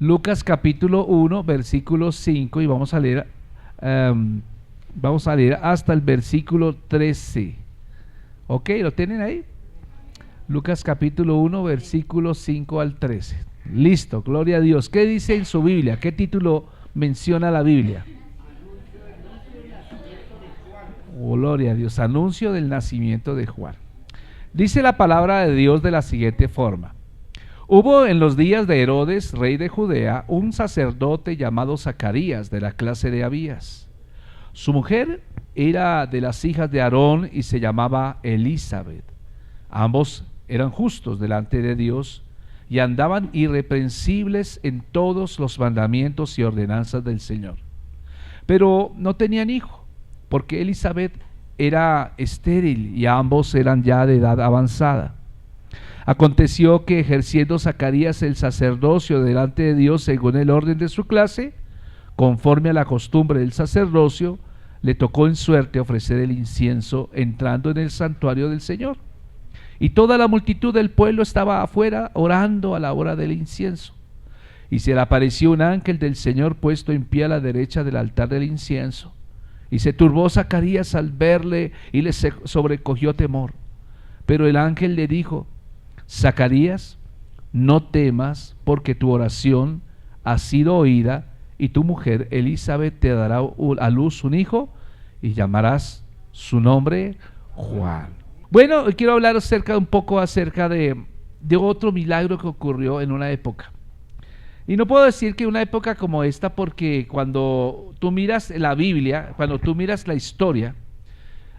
Lucas capítulo 1, versículo 5, y vamos a leer hasta el versículo 13. ¿Ok? ¿Lo tienen ahí? Lucas capítulo 1, versículo 5 al 13. Listo, gloria a Dios. ¿Qué dice en su Biblia? ¿Qué título menciona la Biblia? Oh, gloria a Dios. Anuncio del nacimiento de Juan. Dice la palabra de Dios de la siguiente forma. Hubo en los días de Herodes, rey de Judea, un sacerdote llamado Zacarías, de la clase de Abías. Su mujer era de las hijas de Aarón y se llamaba Elizabeth. Ambos eran justos delante de Dios y andaban irreprensibles en todos los mandamientos y ordenanzas del Señor. Pero no tenían hijo, porque Elizabeth era estéril y ambos eran ya de edad avanzada. Aconteció que ejerciendo Zacarías el sacerdocio delante de Dios según el orden de su clase, conforme a la costumbre del sacerdocio, le tocó en suerte ofrecer el incienso entrando en el santuario del Señor. Y toda la multitud del pueblo estaba afuera orando a la hora del incienso. Y se le apareció un ángel del Señor puesto en pie a la derecha del altar del incienso. Y se turbó Zacarías al verle y le sobrecogió temor. Pero el ángel le dijo: Zacarías, no temas, porque tu oración ha sido oída, y tu mujer Elizabeth te dará a luz un hijo, y llamarás su nombre Juan. Bueno, quiero hablar un poco acerca de otro milagro que ocurrió en una época. Y no puedo decir que una época como esta, porque cuando tú miras la Biblia, cuando tú miras la historia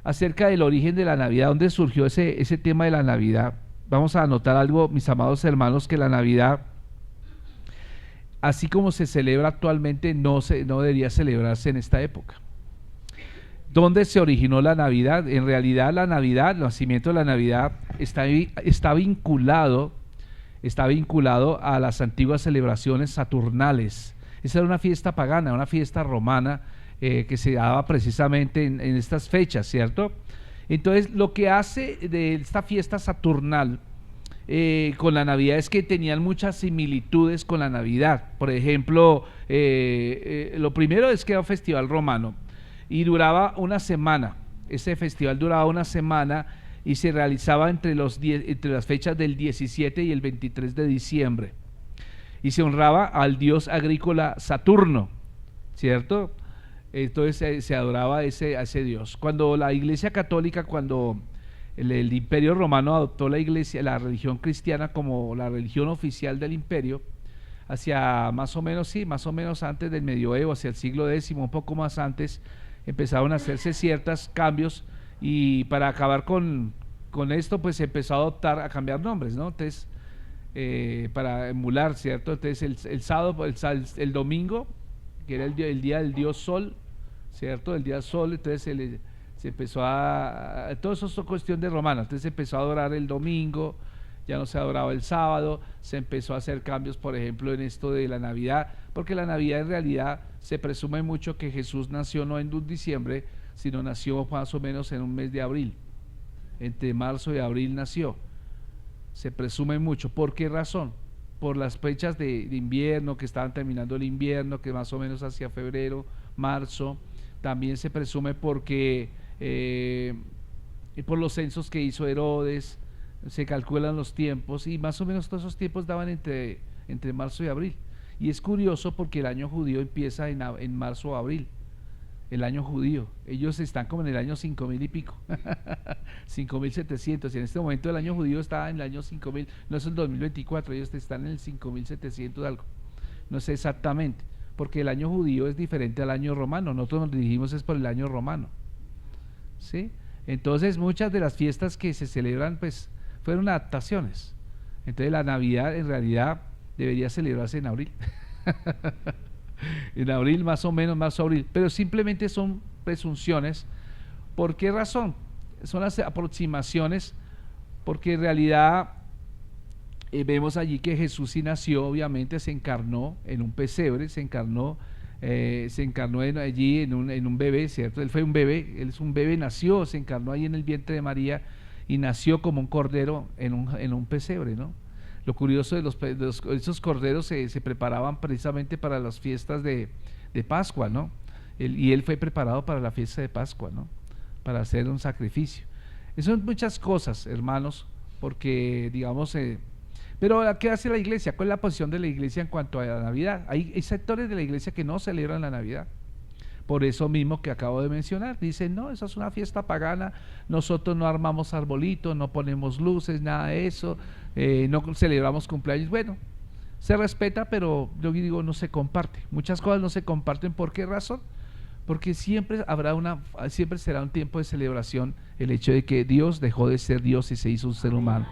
acerca del origen de la Navidad, dónde surgió ese tema de la Navidad, vamos a anotar algo, mis amados hermanos, que la Navidad, así como se celebra actualmente, no debería celebrarse en esta época. ¿Dónde se originó la Navidad? En realidad la Navidad, el nacimiento de la Navidad está vinculado a las antiguas celebraciones saturnales. Esa era una fiesta pagana, una fiesta romana que se daba precisamente en estas fechas, ¿cierto? Entonces, lo que hace de esta fiesta saturnal con la Navidad es que tenían muchas similitudes con la Navidad. Por ejemplo, lo primero es que era un festival romano y duraba una semana. Ese festival duraba una semana y se realizaba entre las fechas del 17 y el 23 de diciembre. Y se honraba al dios agrícola Saturno, ¿cierto? Entonces se adoraba a ese dios. Cuando la Iglesia Católica, cuando el Imperio Romano adoptó la religión cristiana como la religión oficial del imperio, hacia más o menos antes del medioevo, hacia el siglo X, un poco más antes, empezaron a hacerse ciertos cambios, y para acabar con esto, pues se empezó a cambiar nombres, ¿no? Entonces, para emular, ¿cierto? Entonces el sábado, el domingo, que era el día del dios Sol, ¿cierto? El día Sol, entonces se empezó todo eso es cuestión de romano, entonces se empezó a adorar el domingo, ya no se adoraba el sábado, se empezó a hacer cambios, por ejemplo, en esto de la Navidad, porque la Navidad en realidad se presume mucho que Jesús nació no en un diciembre, sino nació más o menos en un mes de abril, entre marzo y abril nació, se presume mucho. ¿Por qué razón? Por las fechas de invierno, que estaban terminando el invierno, que más o menos hacia febrero, marzo. También se presume porque por los censos que hizo Herodes, se calculan los tiempos, y más o menos todos esos tiempos daban entre marzo y abril. Y es curioso porque el año judío empieza en marzo o abril, el año judío. Ellos están como en el año 5000 y pico, 5700, y en este momento el año judío está en el año 5000, no es el 2024, ellos están en el 5700 algo, no sé exactamente, porque el año judío es diferente al año romano. Nosotros nos dirigimos es por el año romano, ¿sí? Entonces muchas de las fiestas que se celebran pues fueron adaptaciones. Entonces la Navidad en realidad debería celebrarse en abril en abril, más o menos, marzo-abril, pero simplemente son presunciones. ¿Por qué razón? Son las aproximaciones, porque en realidad vemos allí que Jesús sí nació, obviamente se encarnó en un pesebre, se encarnó allí en un bebé, ¿cierto? Él fue un bebé, él es un bebé, nació, se encarnó ahí en el vientre de María y nació como un cordero en un pesebre, ¿no? Lo curioso esos corderos se preparaban precisamente para las fiestas de Pascua, ¿no? Y él fue preparado para la fiesta de Pascua, ¿no? Para hacer un sacrificio. Eso son muchas cosas, hermanos, porque digamos, pero ¿qué hace la iglesia? ¿Cuál es la posición de la iglesia en cuanto a la Navidad? Hay sectores de la iglesia que no celebran la Navidad. Por eso mismo que acabo de mencionar, dicen, no, eso es una fiesta pagana, nosotros no armamos arbolitos, no ponemos luces, nada de eso, no celebramos cumpleaños. Bueno, se respeta, pero yo digo, no se comparte. Muchas cosas no se comparten. ¿Por qué razón? Porque siempre será un tiempo de celebración el hecho de que Dios dejó de ser Dios y se hizo un ser humano.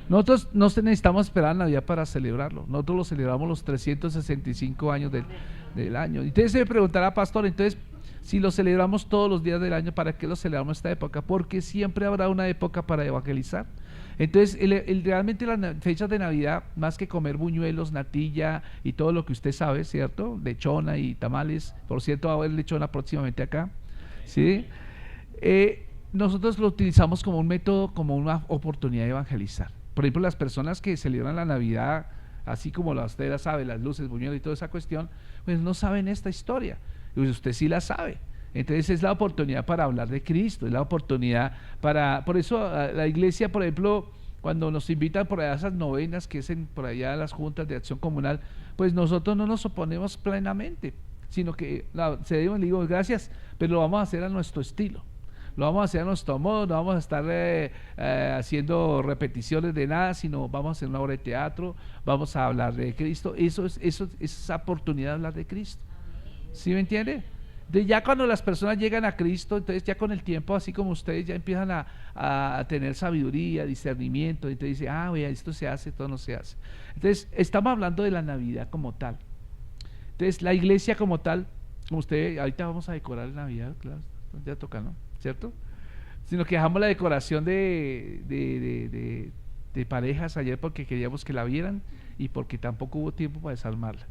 Nosotros no necesitamos esperar a Navidad para celebrarlo. Nosotros lo celebramos los 365 años del año. Entonces se me preguntará, pastor, entonces, si lo celebramos todos los días del año, ¿para qué lo celebramos esta época? Porque siempre habrá una época para evangelizar. Entonces, realmente las fechas de Navidad, más que comer buñuelos, natilla y todo lo que usted sabe, ¿cierto? Lechona y tamales. Por cierto, va a haber lechona próximamente acá, ¿sí? Nosotros lo utilizamos como un método, como una oportunidad de evangelizar. Por ejemplo, las personas que celebran la Navidad, así como usted la sabe, las luces, buñuelos y toda esa cuestión, pues no saben esta historia. Y usted sí la sabe. Entonces es la oportunidad para hablar de Cristo, es la oportunidad por eso la iglesia, por ejemplo, cuando nos invitan por allá a esas novenas que es por allá las juntas de acción comunal, pues nosotros no nos oponemos plenamente, sino que le digo gracias, pero lo vamos a hacer a nuestro estilo. Lo vamos a hacer a nuestro modo, no vamos a estar haciendo repeticiones de nada, sino vamos a hacer una obra de teatro, vamos a hablar de Cristo. Eso es esa oportunidad de hablar de Cristo. ¿Sí me entiende? Ya cuando las personas llegan a Cristo, entonces ya con el tiempo, así como ustedes ya empiezan a tener sabiduría, discernimiento, entonces dice, oye, esto se hace, esto no se hace. Entonces estamos hablando de la Navidad como tal. Entonces la iglesia como tal, como usted, ahorita vamos a decorar la Navidad, claro, ya toca, ¿no? ¿Cierto? Sino que dejamos la decoración de parejas ayer porque queríamos que la vieran y porque tampoco hubo tiempo para desarmarla.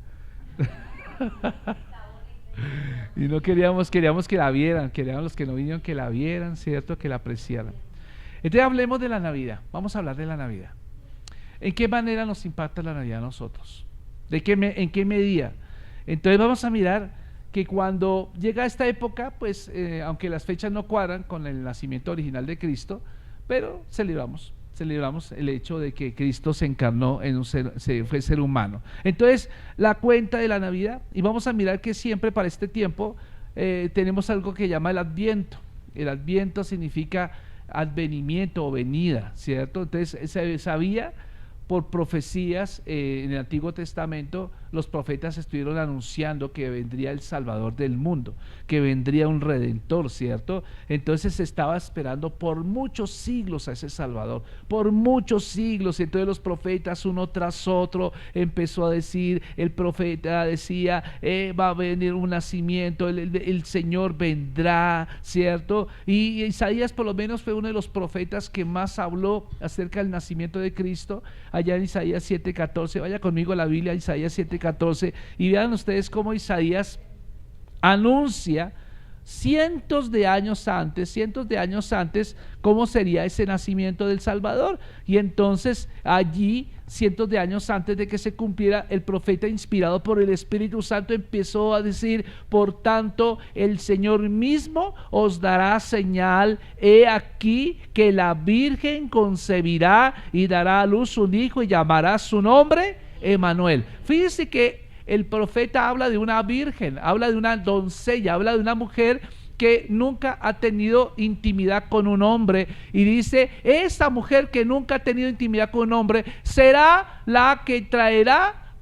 Y no queríamos que la vieran, queríamos los que no vinieron que la vieran, ¿cierto? Que la apreciaran. Entonces hablemos de la Navidad, vamos a hablar de la Navidad. ¿En qué manera nos impacta la Navidad a nosotros? ¿En qué medida? Entonces vamos a mirar que cuando llega esta época, pues aunque las fechas no cuadran con el nacimiento original de Cristo, pero celebramos el hecho de que Cristo se encarnó en fue ser humano. Entonces, la cuenta de la Navidad, y vamos a mirar que siempre para este tiempo tenemos algo que llama el Adviento. El Adviento significa advenimiento o venida, ¿cierto? Entonces, se sabía por profecías en el Antiguo Testamento, los profetas estuvieron anunciando que vendría el Salvador del mundo, que vendría un Redentor, ¿cierto? Entonces se estaba esperando por muchos siglos a ese Salvador, por muchos siglos. Entonces los profetas uno tras otro empezó a decir, el profeta decía, va a venir un nacimiento, el Señor vendrá, ¿cierto? Y Isaías por lo menos fue uno de los profetas que más habló acerca del nacimiento de Cristo, allá en Isaías 7:14, vaya conmigo a la Biblia, Isaías 7:14, y vean ustedes cómo Isaías anuncia cientos de años antes cómo sería ese nacimiento del Salvador. Y entonces allí, cientos de años antes de que se cumpliera, el profeta inspirado por el Espíritu Santo empezó a decir, por tanto el Señor mismo os dará señal, he aquí que la Virgen concebirá y dará a luz un hijo y llamará su nombre Emmanuel. Fíjense que el profeta habla de una virgen, habla de una doncella, habla de una mujer que nunca ha tenido intimidad con un hombre, y dice, esa mujer que nunca ha tenido intimidad con un hombre será la que traerá,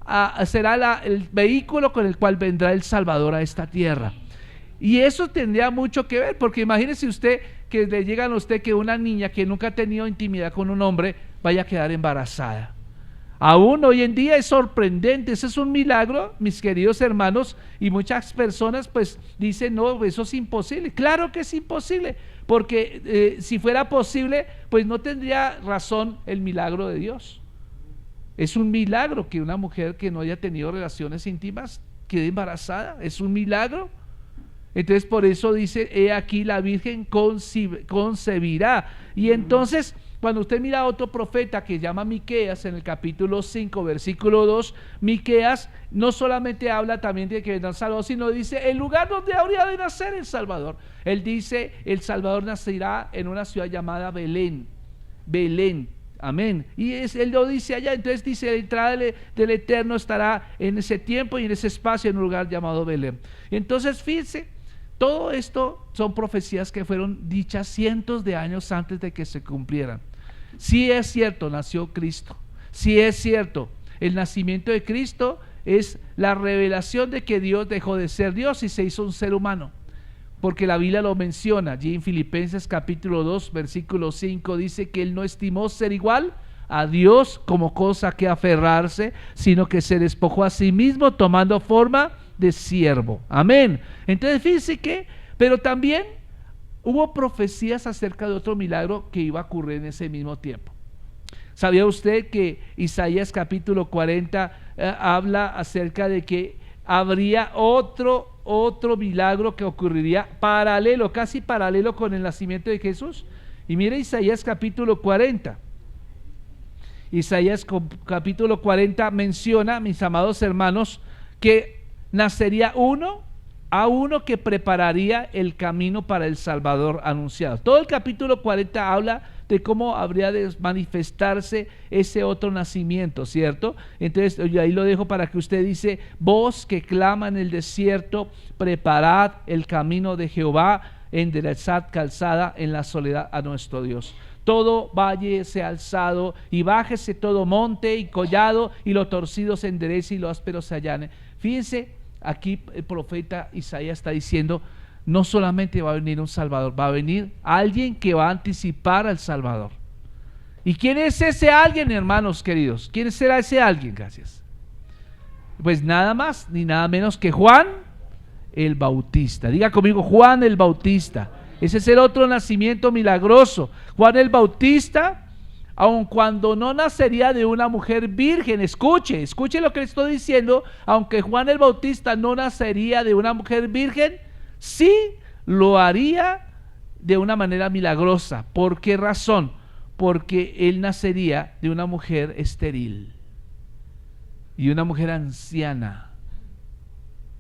el vehículo con el cual vendrá el Salvador a esta tierra. Y eso tendría mucho que ver, porque imagínese usted que le llegan a usted que una niña que nunca ha tenido intimidad con un hombre vaya a quedar embarazada. Aún hoy en día es sorprendente, ese es un milagro, mis queridos hermanos, y muchas personas pues dicen, no, eso es imposible. Claro que es imposible, porque si fuera posible, pues no tendría razón el milagro de Dios. Es un milagro que una mujer que no haya tenido relaciones íntimas quede embarazada, es un milagro. Entonces por eso dice, he aquí la Virgen concebirá. Y entonces cuando usted mira a otro profeta que llama Miqueas en el capítulo 5, versículo 2, Miqueas no solamente habla también de que vendrá el Salvador, sino dice el lugar donde habría de nacer el Salvador. Él dice, el Salvador nacerá en una ciudad llamada Belén. Belén. Amén. Y él lo dice allá. Entonces dice, la entrada del Eterno estará en ese tiempo y en ese espacio, en un lugar llamado Belén. Entonces fíjense, todo esto son profecías que fueron dichas cientos de años antes de que se cumplieran. Sí es cierto, nació Cristo. Sí es cierto, el nacimiento de Cristo es la revelación de que Dios dejó de ser Dios y se hizo un ser humano. Porque la Biblia lo menciona, allí en Filipenses capítulo 2, versículo 5, dice que Él no estimó ser igual a Dios como cosa que aferrarse, sino que se despojó a sí mismo tomando forma de siervo. Amén. Entonces fíjense que, pero también hubo profecías acerca de otro milagro que iba a ocurrir en ese mismo tiempo. ¿Sabía usted que Isaías capítulo 40 habla acerca de que habría otro milagro que ocurriría paralelo, casi paralelo con el nacimiento de Jesús? Y mire Isaías capítulo 40. Isaías capítulo 40 menciona, mis amados hermanos, que nacería uno que prepararía el camino para el Salvador anunciado. Todo el capítulo 40 habla de cómo habría de manifestarse ese otro nacimiento, ¿cierto? Entonces yo ahí lo dejo para que usted dice, voz que clama en el desierto, preparad el camino de Jehová, enderezad calzada en la soledad a nuestro Dios. Todo valle sea alzado y bájese todo monte y collado, y lo torcido se enderece y lo áspero se allane. Fíjense, aquí el profeta Isaías está diciendo, no solamente va a venir un Salvador, va a venir alguien que va a anticipar al Salvador. ¿Y quién es ese alguien, hermanos queridos? ¿Quién será ese alguien? Gracias. Pues nada más ni nada menos que Juan el Bautista. Diga conmigo, Juan el Bautista. Ese es el otro nacimiento milagroso. Juan el Bautista, aun cuando no nacería de una mujer virgen, escuche lo que le estoy diciendo, aunque Juan el Bautista no nacería de una mujer virgen, sí lo haría de una manera milagrosa. ¿Por qué razón? Porque él nacería de una mujer estéril y una mujer anciana.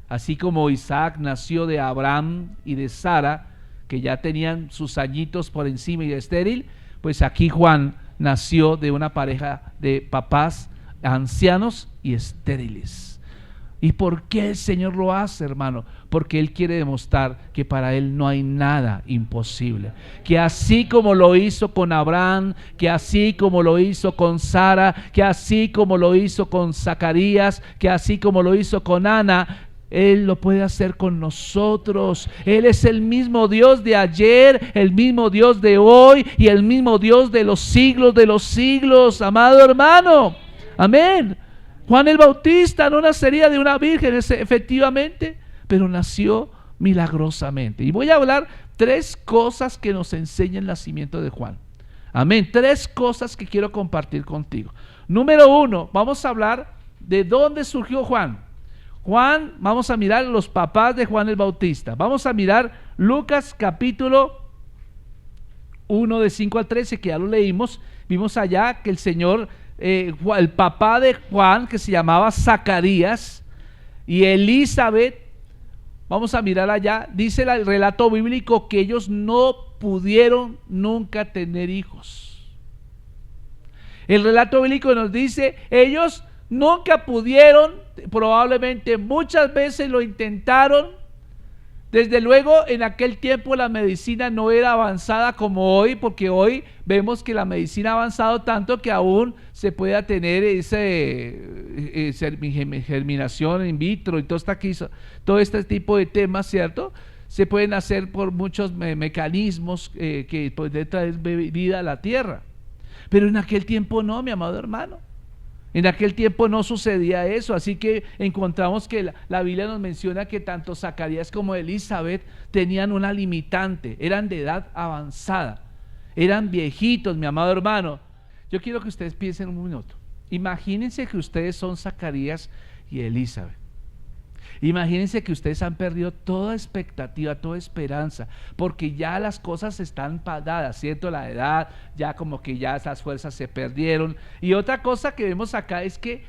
Así como Isaac nació de Abraham y de Sara, que ya tenían sus añitos por encima y estéril, pues aquí Juan nació de una pareja de papás ancianos y estériles. ¿Y por qué el Señor lo hace, hermano? Porque Él quiere demostrar que para Él no hay nada imposible. Que así como lo hizo con Abraham, que así como lo hizo con Sara, que así como lo hizo con Zacarías, que así como lo hizo con Ana, Él lo puede hacer con nosotros. Él es el mismo Dios de ayer, el mismo Dios de hoy y el mismo Dios de los siglos, amado hermano. Amén. Juan el Bautista no nacería de una virgen, efectivamente, pero nació milagrosamente. Y voy a hablar 3 cosas que nos enseña el nacimiento de Juan. Amén. 3 cosas que quiero compartir contigo. Número 1, vamos a hablar de dónde surgió Juan. Juan, vamos a mirar los papás de Juan el Bautista. Vamos a mirar Lucas capítulo 1 de 5 al 13, que ya lo leímos. Vimos allá que el Señor, el papá de Juan, que se llamaba Zacarías, y Elizabeth, vamos a mirar allá, dice el relato bíblico que ellos no pudieron nunca tener hijos. El relato bíblico nos dice, ellos nunca pudieron, probablemente muchas veces lo intentaron. Desde luego en aquel tiempo la medicina no era avanzada como hoy, porque hoy vemos que la medicina ha avanzado tanto que aún se puede tener germinación in vitro y todo este tipo de temas, ¿cierto? Se pueden hacer por muchos mecanismos que pueden traer vida a la tierra. Pero en aquel tiempo no, mi amado hermano. En aquel tiempo no sucedía eso, así que encontramos que la Biblia nos menciona que tanto Zacarías como Elizabeth tenían una limitante, eran de edad avanzada, eran viejitos, mi amado hermano. Yo quiero que ustedes piensen un minuto. Imagínense que ustedes son Zacarías y Elizabeth. Imagínense que ustedes han perdido toda expectativa, toda esperanza, porque ya las cosas están dadas, ¿cierto? La edad, ya como que ya esas fuerzas se perdieron. Y otra cosa que vemos acá es que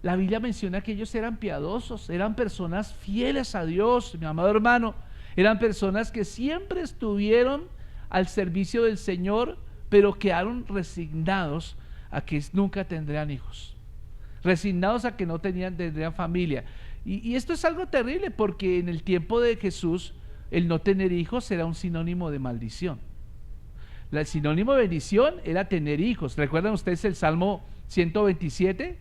la Biblia menciona que ellos eran piadosos, eran personas fieles a Dios, mi amado hermano, eran personas que siempre estuvieron al servicio del Señor, pero quedaron resignados a que nunca tendrían hijos, resignados a que no tendrían familia. Y esto es algo terrible, porque en el tiempo de Jesús el no tener hijos era un sinónimo de maldición. El sinónimo de bendición era tener hijos. ¿Recuerdan ustedes el Salmo 127?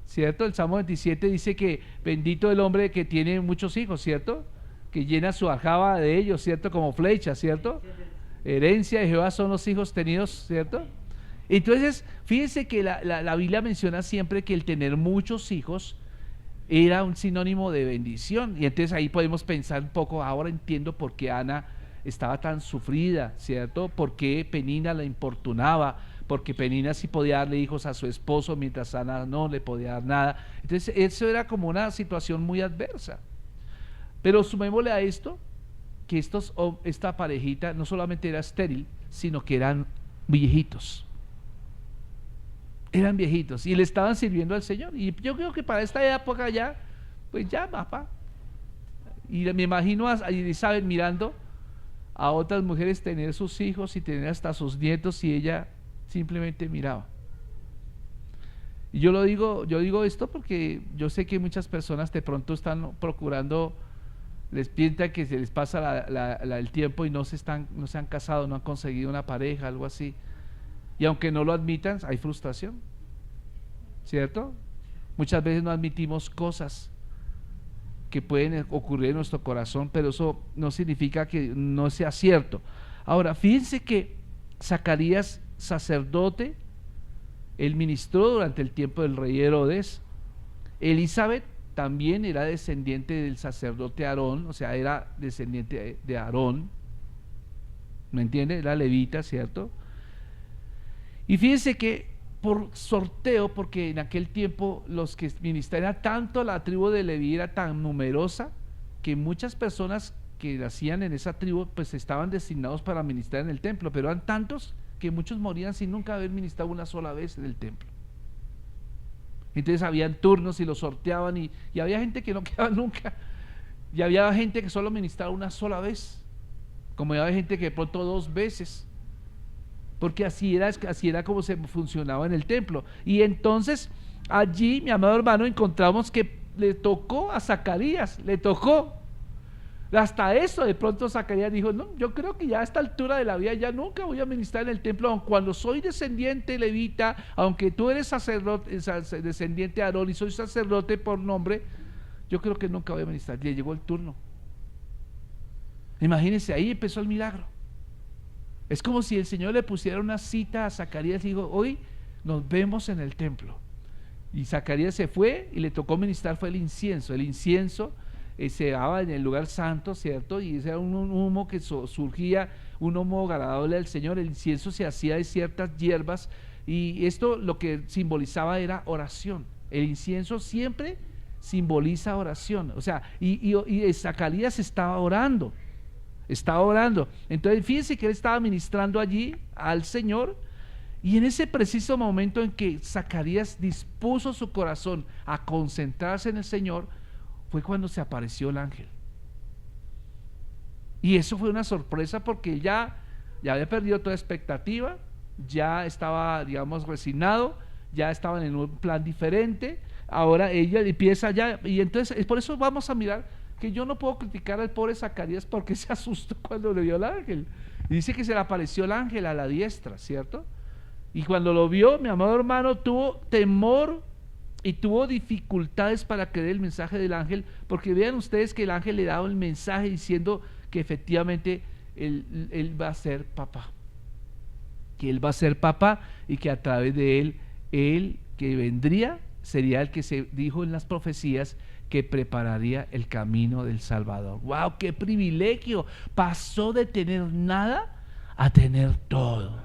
¿Cierto? El Salmo 27 dice que bendito el hombre que tiene muchos hijos, ¿cierto? Que llena su aljaba de ellos, ¿cierto? Como flecha, ¿cierto? Herencia de Jehová son los hijos tenidos, ¿cierto? Entonces, fíjense que la Biblia menciona siempre que el tener muchos hijos era un sinónimo de bendición. Y entonces ahí podemos pensar un poco, ahora entiendo por qué Ana estaba tan sufrida, ¿cierto? Por qué Penina la importunaba, porque Penina sí podía darle hijos a su esposo, mientras Ana no le podía dar nada. Entonces eso era como una situación muy adversa. Pero sumémosle a esto, que esta parejita no solamente era estéril, sino que eran viejitos. Eran viejitos y le estaban sirviendo al Señor. Y yo creo que para esta época ya, pues ya, papá. Y me imagino a Elizabeth mirando a otras mujeres tener sus hijos y tener hasta sus nietos, y ella simplemente miraba. Y yo digo esto porque yo sé que muchas personas de pronto están procurando, les piensa que se les pasa el tiempo y no se han casado, no han conseguido una pareja, algo así. Y aunque no lo admitan, hay frustración, ¿cierto? Muchas veces no admitimos cosas que pueden ocurrir en nuestro corazón, pero eso no significa que no sea cierto. Ahora, fíjense que Zacarías, sacerdote, él ministró durante el tiempo del rey Herodes. Elizabeth también era descendiente del sacerdote Aarón, o sea, era descendiente de Aarón, ¿me entiende? Era levita, ¿cierto? Y fíjense que por sorteo, porque en aquel tiempo los que ministraban, tanto la tribu de Leví era tan numerosa, que muchas personas que nacían en esa tribu pues estaban designados para ministrar en el templo, pero eran tantos que muchos morían sin nunca haber ministrado una sola vez en el templo. Entonces habían turnos y los sorteaban, y había gente que no quedaba nunca, y había gente que solo ministraba una sola vez, como había gente que de pronto 2 veces, porque así era como se funcionaba en el templo. Y entonces allí, mi amado hermano, encontramos que le tocó a Zacarías, le tocó. Hasta eso de pronto Zacarías dijo: no, yo creo que ya a esta altura de la vida ya nunca voy a ministrar en el templo, aun cuando soy descendiente levita, aunque tú eres sacerdote, descendiente de Aarón y soy sacerdote por nombre, yo creo que nunca voy a ministrar. Ya llegó el turno. Imagínense, ahí empezó el milagro. Es como si el Señor le pusiera una cita a Zacarías y dijo: hoy nos vemos en el templo. Y Zacarías se fue y le tocó ministrar, fue el incienso. El incienso se daba en el lugar santo, ¿cierto? Y ese era un humo que surgía, un humo agradable al Señor. El incienso se hacía de ciertas hierbas, y esto lo que simbolizaba era oración. El incienso siempre simboliza oración, o sea, y Zacarías estaba orando. Entonces fíjense que él estaba ministrando allí al Señor, y en ese preciso momento en que Zacarías dispuso su corazón a concentrarse en el Señor, fue cuando se apareció el ángel. Y eso fue una sorpresa, porque ya había perdido toda expectativa, ya estaba, digamos, resignado, ya estaban en un plan diferente. Ahora ella empieza ya, y entonces por eso vamos a mirar que yo no puedo criticar al pobre Zacarías porque se asustó cuando le vio el ángel. Y dice que se le apareció el ángel a la diestra, ¿cierto? Y cuando lo vio, mi amado hermano, tuvo temor y tuvo dificultades para creer el mensaje del ángel, porque vean ustedes que el ángel le daba el mensaje diciendo que efectivamente él va a ser papá, que él va a ser papá, y que a través de él que vendría sería el que se dijo en las profecías que prepararía el camino del Salvador. ¡Wow! ¡Qué privilegio! Pasó de tener nada a tener todo.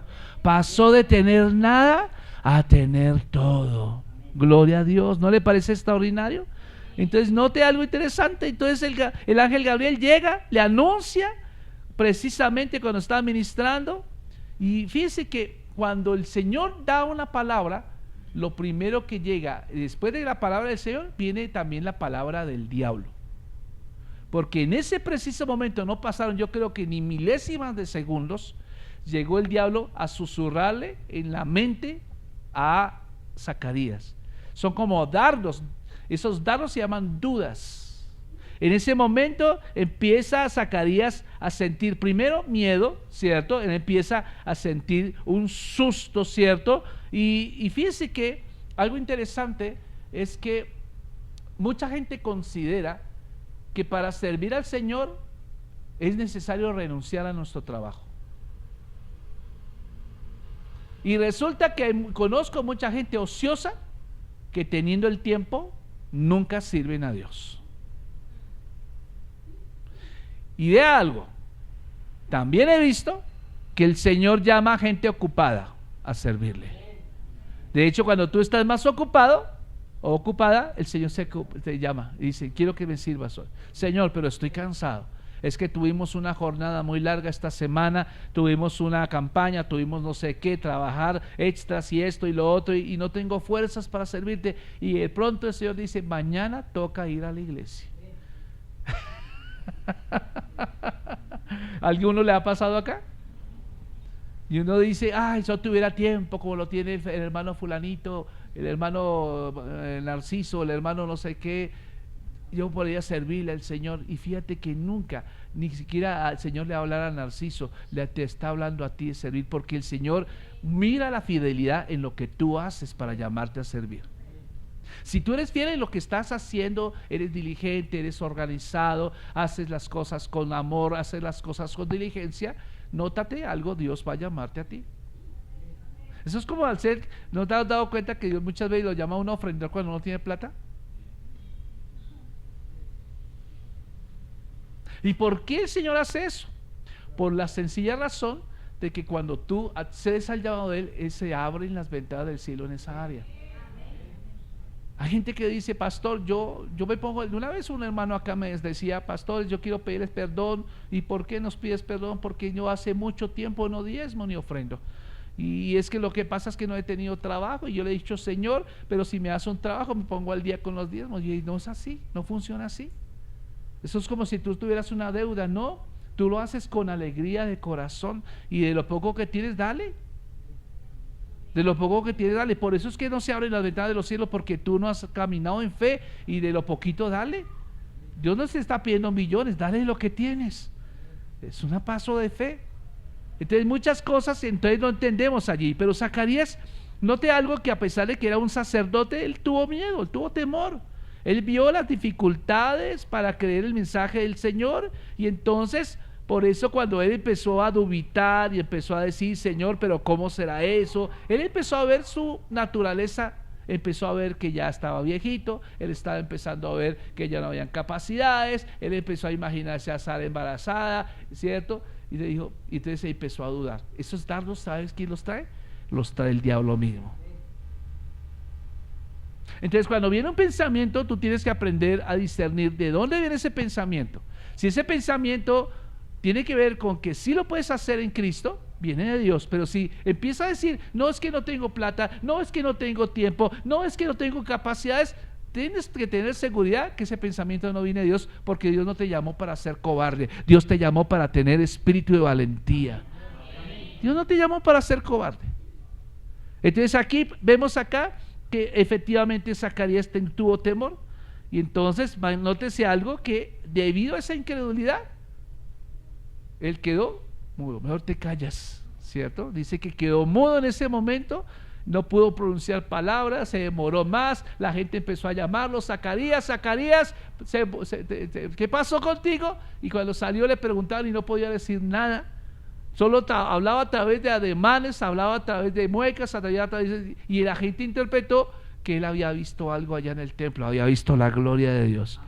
Pasó de tener nada a tener todo. Gloria a Dios. ¿No le parece extraordinario? Entonces note algo interesante. Entonces el ángel Gabriel llega, le anuncia precisamente cuando está ministrando. Y fíjense que cuando el Señor da una palabra, lo primero que llega después de la palabra del Señor viene también la palabra del diablo. Porque en ese preciso momento no pasaron, yo creo que ni milésimas de segundos, llegó el diablo a susurrarle en la mente a Zacarías. Son como dardos. Esos dardos se llaman dudas. En ese momento empieza Zacarías a sentir primero miedo, ¿cierto? Él empieza a sentir un susto, ¿cierto? Y fíjense que algo interesante es que mucha gente considera que para servir al Señor es necesario renunciar a nuestro trabajo. Y resulta que conozco mucha gente ociosa que teniendo el tiempo nunca sirven a Dios. Y de algo, también he visto que el Señor llama a gente ocupada a servirle. De hecho, cuando tú estás más ocupado o ocupada, el Señor te llama y dice: quiero que me sirvas hoy. Señor, pero estoy cansado. Es que tuvimos una jornada muy larga esta semana, tuvimos una campaña, tuvimos no sé qué, trabajar extras y esto y lo otro, y no tengo fuerzas para servirte. Y de pronto el Señor dice: mañana toca ir a la iglesia. ¿A alguno le ha pasado acá? Y uno dice: ay, yo tuviera tiempo como lo tiene el hermano fulanito, el hermano Narciso, el hermano no sé qué, yo podría servirle al Señor. Y fíjate que nunca, ni siquiera al Señor le va a hablar a Narciso, te está hablando a ti de servir, porque el Señor mira la fidelidad en lo que tú haces para llamarte a servir. Si tú eres fiel en lo que estás haciendo, eres diligente, eres organizado, haces las cosas con amor, haces las cosas con diligencia, nótate algo, Dios va a llamarte a ti. Eso es como al ser, ¿no te has dado cuenta que Dios muchas veces lo llama a un ofrendador cuando no tiene plata? ¿Y por qué el Señor hace eso? Por la sencilla razón de que cuando tú accedes al llamado de Él se abren las ventanas del cielo en esa área. Hay gente que dice: pastor, yo me pongo. Una vez un hermano acá me decía: pastor, yo quiero pedirles perdón. ¿Y por qué nos pides perdón? Porque yo hace mucho tiempo no diezmo ni ofrendo. Y es que lo que pasa es que no he tenido trabajo. Y yo le he dicho: Señor, pero si me das un trabajo me pongo al día con los diezmos. Y no es así, no funciona así. Eso es como si tú tuvieras una deuda. No, tú lo haces con alegría de corazón, y de lo poco que tienes, dale. De lo poco que tienes, dale. Por eso es que no se abren las ventanas de los cielos, porque tú no has caminado en fe, y de lo poquito, dale. Dios no se está pidiendo millones, dale lo que tienes. Es un paso de fe. Entonces muchas cosas entonces no entendemos allí. Pero Zacarías, note algo, que a pesar de que era un sacerdote, él tuvo miedo, él tuvo temor. Él vio las dificultades para creer el mensaje del Señor, y entonces por eso cuando él empezó a dubitar y empezó a decir: Señor, pero ¿cómo será eso? Él empezó a ver su naturaleza, empezó a ver que ya estaba viejito, él estaba empezando a ver que ya no habían capacidades, él empezó a imaginarse a Sara embarazada, ¿cierto? Y le dijo, y entonces empezó a dudar. Esos dardos, ¿sabes quién los trae? Los trae el diablo mismo. Entonces cuando viene un pensamiento, tú tienes que aprender a discernir de dónde viene ese pensamiento. Si ese pensamiento tiene que ver con que sí lo puedes hacer en Cristo, viene de Dios. Pero si empieza a decir: no, es que no tengo plata, no, es que no tengo tiempo, no, es que no tengo capacidades, tienes que tener seguridad que ese pensamiento no viene de Dios, porque Dios no te llamó para ser cobarde, Dios te llamó para tener espíritu de valentía. Dios no te llamó para ser cobarde. Entonces aquí vemos acá que efectivamente Zacarías tuvo temor, y entonces nótese algo, que debido a esa incredulidad él quedó mudo. Mejor te callas, ¿cierto? Dice que quedó mudo en ese momento, no pudo pronunciar palabras, se demoró más, la gente empezó a llamarlo: Zacarías, Zacarías, ¿qué pasó contigo? Y cuando salió le preguntaron y no podía decir nada. Solo hablaba a través de ademanes, hablaba a través de muecas, y la gente interpretó que él había visto algo allá en el templo, había visto la gloria de Dios.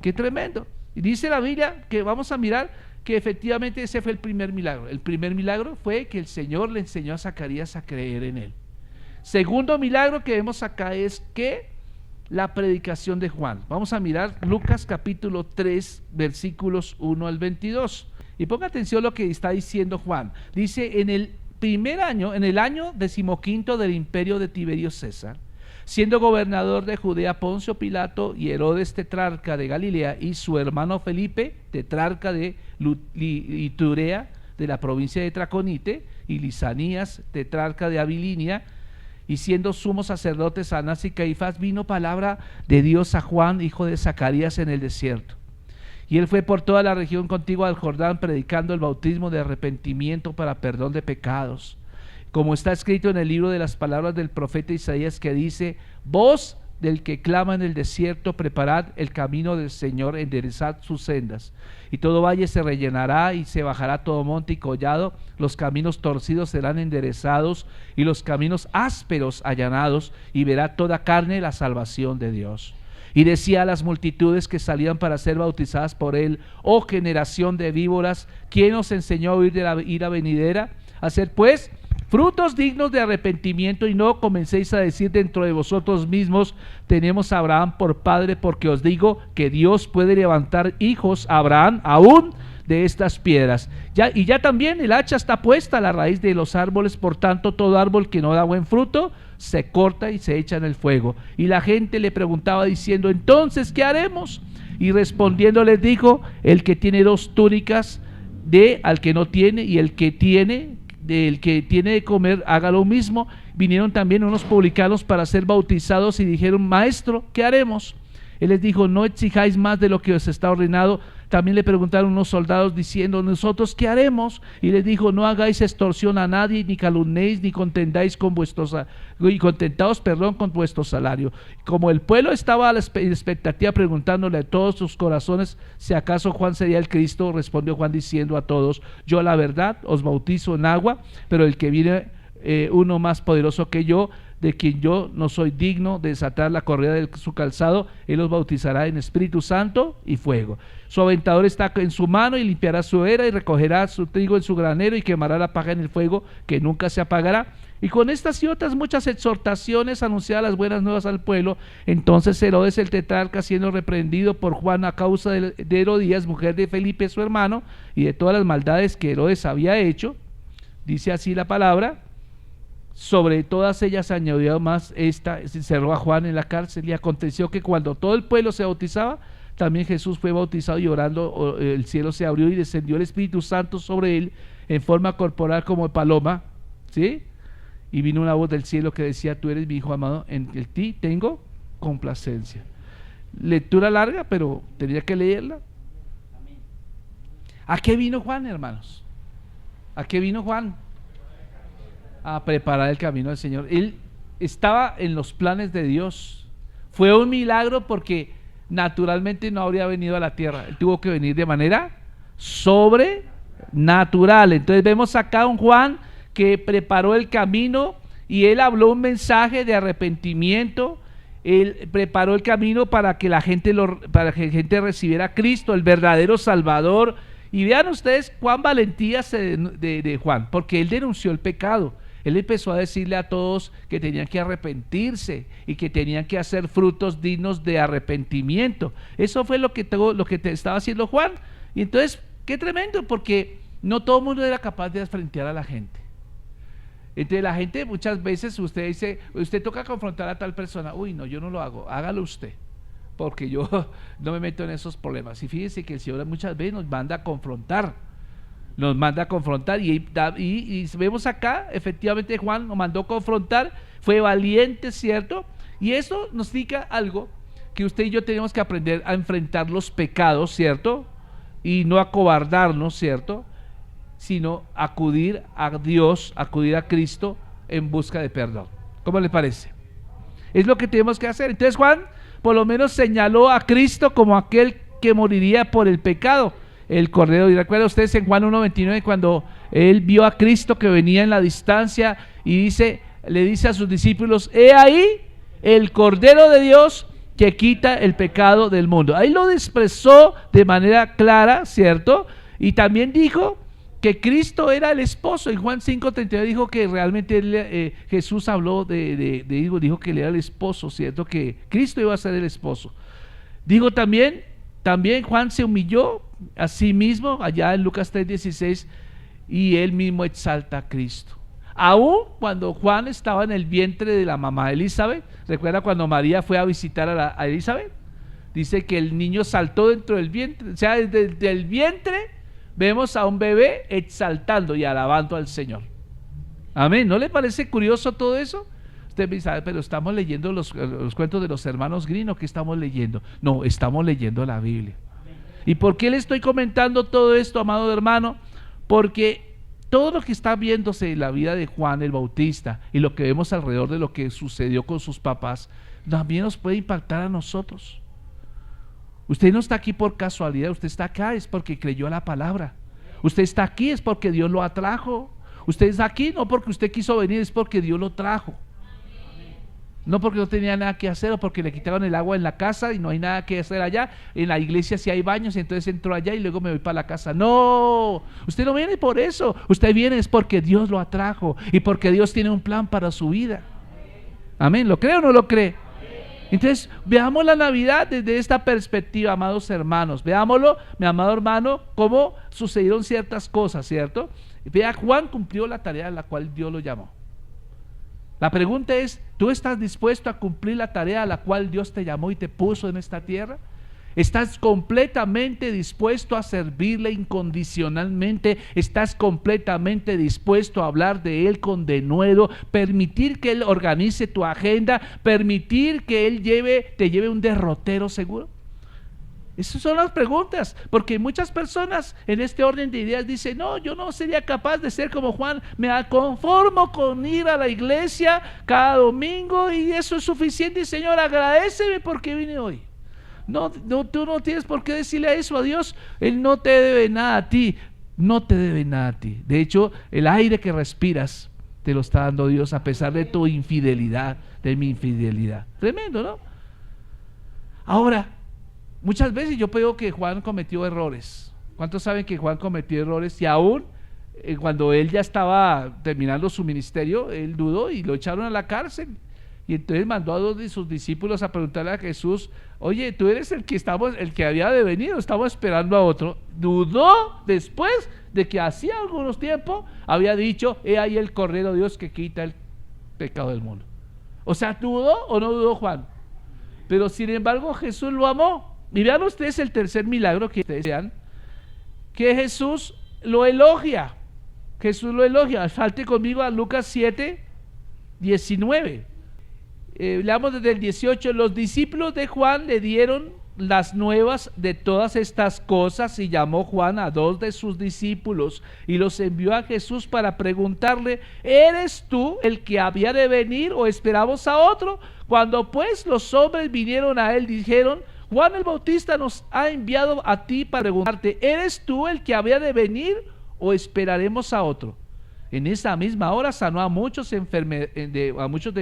¡Qué tremendo! Y dice la Biblia, que vamos a mirar, que efectivamente ese fue el primer milagro. El primer milagro fue que el Señor le enseñó a Zacarías a creer en él. Segundo milagro que vemos acá es que la predicación de Juan. Vamos a mirar Lucas capítulo 3, versículos 1 al 22. Y ponga atención lo que está diciendo Juan. Dice, en el primer año, en el año 15 del imperio de Tiberio César, siendo gobernador de Judea Poncio Pilato y Herodes tetrarca de Galilea y su hermano Felipe tetrarca de Iturea de la provincia de Traconite y Lisanías tetrarca de Abilinia, y siendo sumos sacerdotes Anás y Caifás, vino palabra de Dios a Juan, hijo de Zacarías, en el desierto. Y él fue por toda la región contigua al Jordán, predicando el bautismo de arrepentimiento para perdón de pecados, como está escrito en el libro de las palabras del profeta Isaías, que dice: voz del que clama en el desierto, preparad el camino del Señor, enderezad sus sendas. Y todo valle se rellenará y se bajará todo monte y collado, los caminos torcidos serán enderezados y los caminos ásperos allanados, y verá toda carne la salvación de Dios. Y decía a las multitudes que salían para ser bautizadas por él: oh generación de víboras, ¿quién os enseñó a huir de la ira venidera? Haced pues frutos dignos de arrepentimiento, y no comencéis a decir dentro de vosotros mismos: tenemos a Abraham por padre, porque os digo que Dios puede levantar hijos a Abraham aún de estas piedras. Ya también el hacha está puesta a la raíz de los árboles, por tanto todo árbol que no da buen fruto se corta y se echa en el fuego. Y la gente le preguntaba diciendo: entonces, ¿qué haremos? Y respondiendo les dijo: el que tiene 2 túnicas dé al que no tiene, y el que tiene de comer haga lo mismo. Vinieron también unos publicanos para ser bautizados y dijeron: maestro, ¿qué haremos? Él les dijo: no exijáis más de lo que os está ordenado. También le preguntaron unos soldados diciendo: nosotros ¿qué haremos? Y les dijo: no hagáis extorsión a nadie, ni calumniéis, ni contentaos con vuestro salario. Como el pueblo estaba a la expectativa, preguntándole a todos sus corazones si acaso Juan sería el Cristo, respondió Juan diciendo a todos: yo la verdad os bautizo en agua, pero el que viene uno más poderoso que yo, de quien yo no soy digno de desatar la correa de su calzado, él los bautizará en Espíritu Santo y fuego. Su aventador está en su mano, y limpiará su era y recogerá su trigo en su granero, y quemará la paja en el fuego que nunca se apagará. Y con estas y otras muchas exhortaciones anunciaba las buenas nuevas al pueblo. Entonces Herodes el tetrarca, siendo reprendido por Juan a causa de Herodías, mujer de Felipe su hermano, y de todas las maldades que Herodes había hecho, dice así la palabra: sobre todas ellas añadió más esta, cerró a Juan en la cárcel. Y aconteció que cuando todo el pueblo se bautizaba, también Jesús fue bautizado, y orando el cielo se abrió y descendió el Espíritu Santo sobre él en forma corporal como de paloma, ¿sí? Y vino una voz del cielo que decía: tú eres mi hijo amado, en ti tengo complacencia. Lectura larga, pero tenía que leerla. ¿A qué vino Juan, hermanos? ¿A qué vino Juan? A preparar el camino del Señor. Él estaba en los planes de Dios. Fue un milagro porque naturalmente no habría venido a la tierra. Él tuvo que venir de manera sobrenatural. Entonces vemos acá a un Juan que preparó el camino, y él habló un mensaje de arrepentimiento. Él preparó el camino para que la gente recibiera a Cristo, el verdadero Salvador. Y vean ustedes cuán valentía de Juan, porque él denunció el pecado. Él empezó a decirle a todos que tenían que arrepentirse y que tenían que hacer frutos dignos de arrepentimiento. Eso fue lo que estaba haciendo Juan. Y entonces, qué tremendo, porque no todo el mundo era capaz de afrentar a la gente. Entre la gente muchas veces usted dice: usted toca confrontar a tal persona. Uy, no, yo no lo hago, hágalo usted, porque yo no me meto en esos problemas. Y fíjense que el Señor muchas veces nos manda a confrontar. Y vemos acá, efectivamente Juan nos mandó confrontar, fue valiente, ¿cierto? Y eso nos indica algo, que usted y yo tenemos que aprender a enfrentar los pecados, ¿cierto? Y no acobardarnos, ¿cierto? Sino acudir a Dios, acudir a Cristo en busca de perdón. ¿Cómo le parece? Es lo que tenemos que hacer. Entonces Juan por lo menos señaló a Cristo como aquel que moriría por el pecado, el Cordero. Y recuerdan ustedes en Juan 1:29, cuando él vio a Cristo que venía en la distancia, y le dice a sus discípulos: he ahí el Cordero de Dios que quita el pecado del mundo. Ahí lo expresó de manera clara, ¿cierto? Y también dijo que Cristo era el esposo. En Juan 5:32 dijo que realmente Jesús habló dijo que él era el esposo, ¿cierto? Que Cristo iba a ser el esposo. Digo también Juan se humilló a sí mismo, allá en Lucas 3:16, y él mismo exalta a Cristo. Aún cuando Juan estaba en el vientre de la mamá de Elizabeth, ¿recuerda cuando María fue a visitar a Elizabeth? Dice que el niño saltó dentro del vientre, o sea, desde el vientre vemos a un bebé exaltando y alabando al Señor. Amén. ¿No le parece curioso todo eso? Usted me dice, pero estamos leyendo los cuentos de los hermanos Grimm, ¿o qué estamos leyendo? No, estamos leyendo la Biblia. ¿Y por qué le estoy comentando todo esto, amado hermano? Porque todo lo que está viéndose en la vida de Juan el Bautista y lo que vemos alrededor de lo que sucedió con sus papás, también nos puede impactar a nosotros. Usted no está aquí por casualidad, usted está acá es porque creyó la palabra. Usted está aquí es porque Dios lo atrajo. Usted está aquí no porque usted quiso venir, es porque Dios lo trajo. No porque no tenía nada que hacer o porque le quitaron el agua en la casa y no hay nada que hacer allá. En la iglesia sí hay baños, entonces entro allá y luego me voy para la casa. No, usted no viene por eso. Usted viene es porque Dios lo atrajo y porque Dios tiene un plan para su vida. Amén. ¿Lo cree o no lo cree? Entonces veamos la Navidad desde esta perspectiva, amados hermanos. Veámoslo, mi amado hermano, cómo sucedieron ciertas cosas, ¿cierto? Vea, Juan cumplió la tarea a la cual Dios lo llamó. La pregunta es, ¿tú estás dispuesto a cumplir la tarea a la cual Dios te llamó y te puso en esta tierra? ¿Estás completamente dispuesto a servirle incondicionalmente? ¿Estás completamente dispuesto a hablar de Él con denuedo? ¿Permitir que Él organice tu agenda? ¿Permitir que Él te lleve un derrotero seguro? Esas son las preguntas, porque muchas personas en este orden de ideas dicen, no, yo no sería capaz de ser como Juan, me conformo con ir a la iglesia cada domingo y eso es suficiente, y Señor, agradéceme porque vine hoy. No, tú no tienes por qué decirle a eso a Dios, Él no te debe nada a ti, no te debe nada a ti. De hecho, el aire que respiras te lo está dando Dios a pesar de tu infidelidad, de mi infidelidad. Tremendo, ¿no? Ahora, muchas veces yo veo que Juan cometió errores. ¿Cuántos saben que Juan cometió errores? Y aún cuando él ya estaba terminando su ministerio, él dudó y lo echaron a la cárcel. Y entonces mandó a 2 de sus discípulos a preguntarle a Jesús, oye, ¿tú eres el que había de venir o estamos esperando a otro? Dudó después de que hacía algunos tiempos había dicho, he ahí el Cordero de Dios que quita el pecado del mundo. O sea, ¿dudó o no dudó Juan? Pero sin embargo Jesús lo amó. Y vean ustedes el tercer milagro que ustedes vean, que Jesús lo elogia. Jesús lo elogia. Salte conmigo a Lucas 7:19. Leamos desde el 18. Los discípulos de Juan le dieron las nuevas de todas estas cosas y llamó Juan a 2 de sus discípulos y los envió a Jesús para preguntarle, ¿eres tú el que había de venir o esperamos a otro? Cuando pues los hombres vinieron a él, dijeron, Juan el Bautista nos ha enviado a ti para preguntarte, ¿eres tú el que había de venir o esperaremos a otro? En esa misma hora sanó a muchos de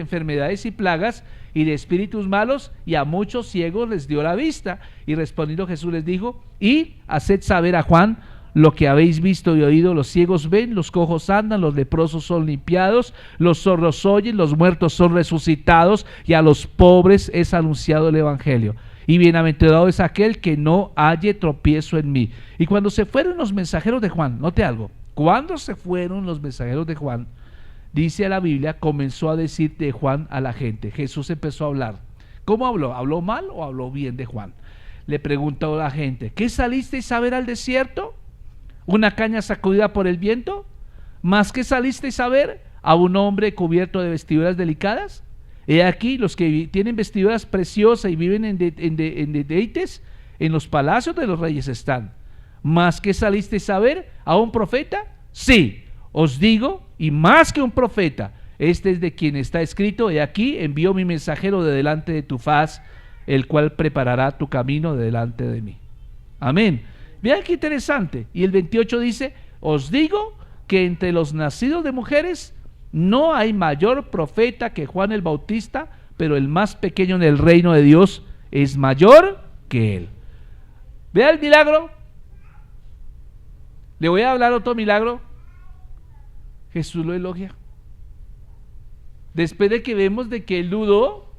enfermedades y plagas y de espíritus malos, y a muchos ciegos les dio la vista. Y respondiendo Jesús les dijo, y haced saber a Juan lo que habéis visto y oído: los ciegos ven, los cojos andan, los leprosos son limpiados, los sordos oyen, los muertos son resucitados, y a los pobres es anunciado el evangelio. Y bienaventurado es aquel que no halle tropiezo en mí. Y cuando se fueron los mensajeros de Juan, note algo, cuando se fueron los mensajeros de Juan, dice a la Biblia, comenzó a decir de Juan a la gente. Jesús empezó a hablar. ¿Cómo habló? ¿Habló mal o habló bien de Juan? Le preguntó a la gente, ¿qué salisteis a ver al desierto? ¿Una caña sacudida por el viento? ¿Más que salisteis a ver? ¿A un hombre cubierto de vestiduras delicadas? He aquí, los que tienen vestiduras preciosas y viven en deleites, en los palacios de los reyes están. ¿Más que salisteis a ver? ¿A un profeta? Sí, os digo, y más que un profeta, este es de quien está escrito, he aquí, envío mi mensajero de delante de tu faz, el cual preparará tu camino de delante de mí. Amén. Vean qué interesante. Y el 28 dice, os digo que entre los nacidos de mujeres no hay mayor profeta que Juan el Bautista, pero el más pequeño en el reino de Dios es mayor que él. Vea el milagro. Le voy a hablar otro milagro. Jesús lo elogia. Después de que vemos de que él dudó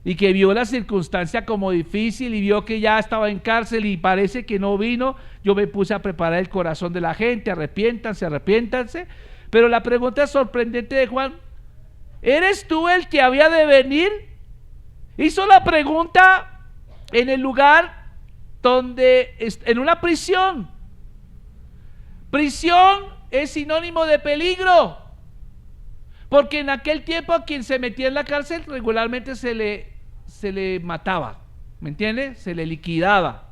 y que vio la circunstancia como difícil y vio que ya estaba en cárcel y parece que no vino, yo me puse a preparar el corazón de la gente, arrepiéntanse. Pero la pregunta sorprendente de Juan: ¿eres tú el que había de venir? Hizo la pregunta en el lugar donde, en una prisión. Prisión es sinónimo de peligro, porque en aquel tiempo a quien se metía en la cárcel regularmente se le mataba, ¿me entiende? Se le liquidaba,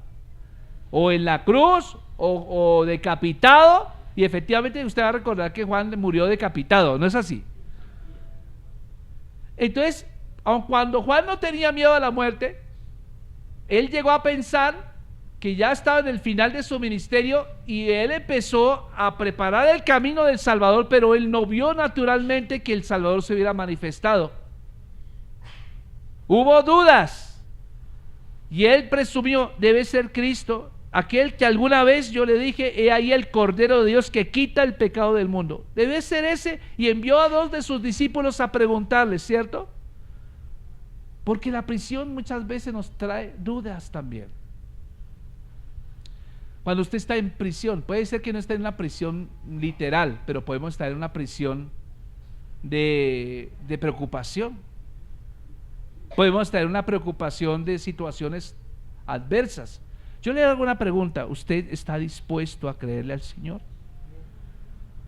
o en la cruz, o decapitado, y efectivamente usted va a recordar que Juan murió decapitado, ¿no es así? Entonces, aun cuando Juan no tenía miedo a la muerte, él llegó a pensar que ya estaba en el final de su ministerio y él empezó a preparar el camino del Salvador, pero él no vio naturalmente que el Salvador se hubiera manifestado. Hubo dudas y él presumió: debe ser Cristo, aquel que alguna vez yo le dije, he ahí el Cordero de Dios que quita el pecado del mundo. Debe ser ese, y envió a 2 de sus discípulos a preguntarles, ¿cierto? Porque la prisión muchas veces nos trae dudas también. Cuando usted está en prisión, puede ser que no esté en una prisión literal, pero podemos estar en una prisión de preocupación. Podemos estar en una preocupación de situaciones adversas. Yo le hago una pregunta: ¿usted está dispuesto a creerle al Señor?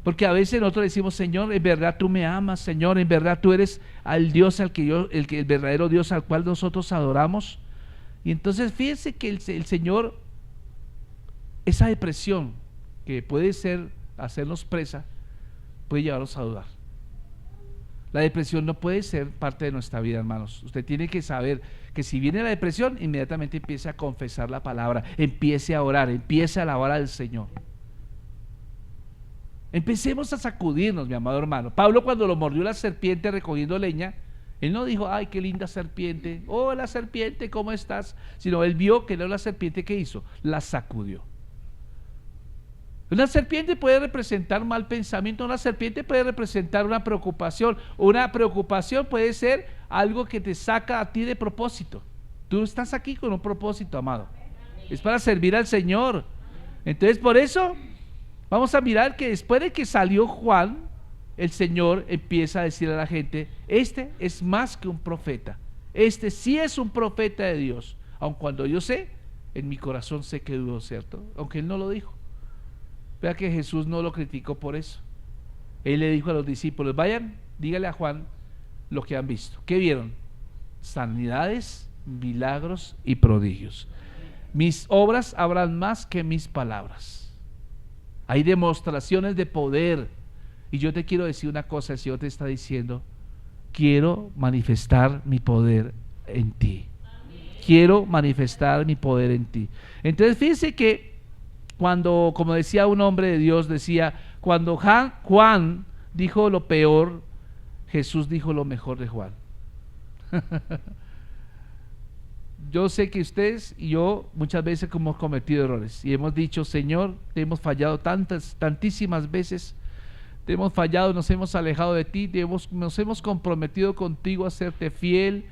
Porque a veces nosotros decimos: Señor, en verdad tú me amas, Señor, en verdad tú eres al Dios al que el verdadero Dios al cual nosotros adoramos. Y entonces fíjense que el Señor, esa depresión que puede hacernos presa, puede llevarnos a dudar. La depresión no puede ser parte de nuestra vida, hermanos. Usted tiene que saber que si viene la depresión, inmediatamente empiece a confesar la palabra, empiece a orar, empiece a alabar al Señor. Empecemos a sacudirnos, mi amado hermano. Pablo, cuando lo mordió la serpiente recogiendo leña, él no dijo: ay, qué linda serpiente, hola serpiente, ¿cómo estás? Sino él vio que era la serpiente que hizo, la sacudió. Una serpiente puede representar un mal pensamiento, una serpiente puede representar una preocupación puede ser algo que te saca a ti de propósito. Tú estás aquí con un propósito, amado, es para servir al Señor. Entonces, por eso vamos a mirar que después de que salió Juan, el Señor empieza a decir a la gente: este es más que un profeta, este sí es un profeta de Dios, aun cuando yo sé, en mi corazón sé que dudo, ¿cierto? Aunque él no lo dijo. Vea que Jesús no lo criticó por eso. Él le dijo a los discípulos: vayan, dígale a Juan lo que han visto. ¿Qué vieron? Sanidades, milagros y prodigios. Mis obras habrán más que mis palabras. Hay demostraciones de poder. Y yo te quiero decir una cosa: el Señor te está diciendo: quiero manifestar mi poder en ti. Quiero manifestar mi poder en ti. Entonces fíjense que cuando, como decía un hombre de Dios, decía: cuando Juan dijo lo peor, Jesús dijo lo mejor de Juan. Yo sé que ustedes y yo muchas veces hemos cometido errores y hemos dicho: Señor, te hemos fallado tantísimas veces, te hemos fallado, nos hemos alejado de ti, nos hemos comprometido contigo a serte fiel,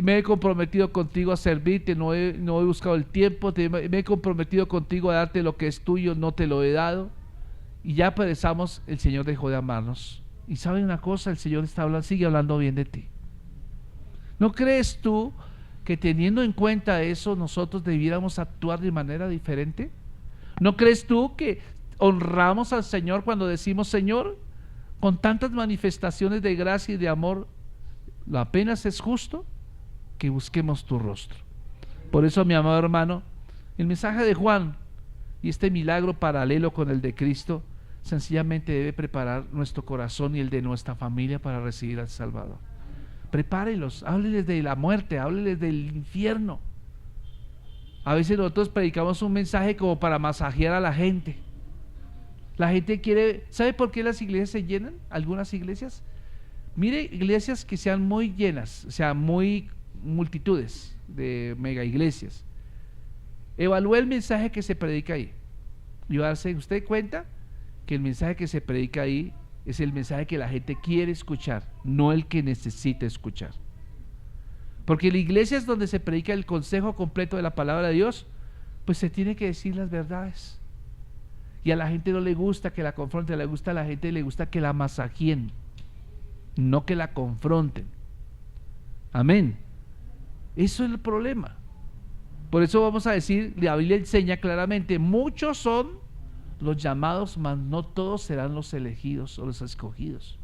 me he comprometido contigo a servirte, no he buscado el tiempo, me he comprometido contigo a darte lo que es tuyo, no te lo he dado. Y ya pensamos, el Señor dejó de amarnos. Y ¿saben una cosa? El Señor sigue hablando bien de ti. ¿No crees tú que teniendo en cuenta eso nosotros debiéramos actuar de manera diferente? ¿No crees tú que honramos al Señor cuando decimos: Señor, con tantas manifestaciones de gracia y de amor, apenas es justo que busquemos tu rostro? Por eso, mi amado hermano, el mensaje de Juan y este milagro paralelo con el de Cristo sencillamente debe preparar nuestro corazón y el de nuestra familia para recibir al Salvador. Prepárenlos, hábleles de la muerte, hábleles del infierno. A veces nosotros predicamos un mensaje como para masajear a la gente. La gente quiere, ¿sabe por qué las iglesias se llenan? Algunas iglesias, mire, iglesias que sean muy llenas, o sea, muy multitudes de mega iglesias. Evalúe el mensaje que se predica ahí. y va a darse usted cuenta que el mensaje que se predica ahí es el mensaje que la gente quiere escuchar, no el que necesita escuchar. Porque la iglesia es donde se predica el consejo completo de la palabra de Dios, pues se tiene que decir las verdades. Y a la gente no le gusta que la confronten, a la gente le gusta que la masajeen, no que la confronten. Amén. Eso es el problema. Por eso vamos a decir, la Biblia enseña claramente, muchos son los llamados, mas no todos serán los elegidos o los escogidos.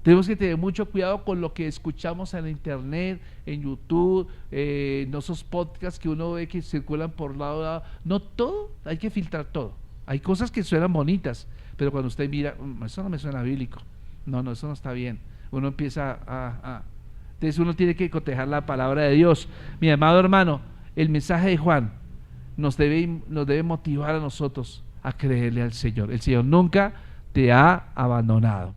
Tenemos que tener mucho cuidado con lo que escuchamos en la internet, en YouTube, en esos podcasts que uno ve que circulan por lado. No todo, hay que filtrar todo. Hay cosas que suenan bonitas, pero cuando usted mira, eso no me suena bíblico. No, eso no está bien. Uno empieza entonces uno tiene que cotejar la palabra de Dios. Mi amado hermano, el mensaje de Juan nos debe motivar a nosotros a creerle al Señor. El Señor nunca te ha abandonado.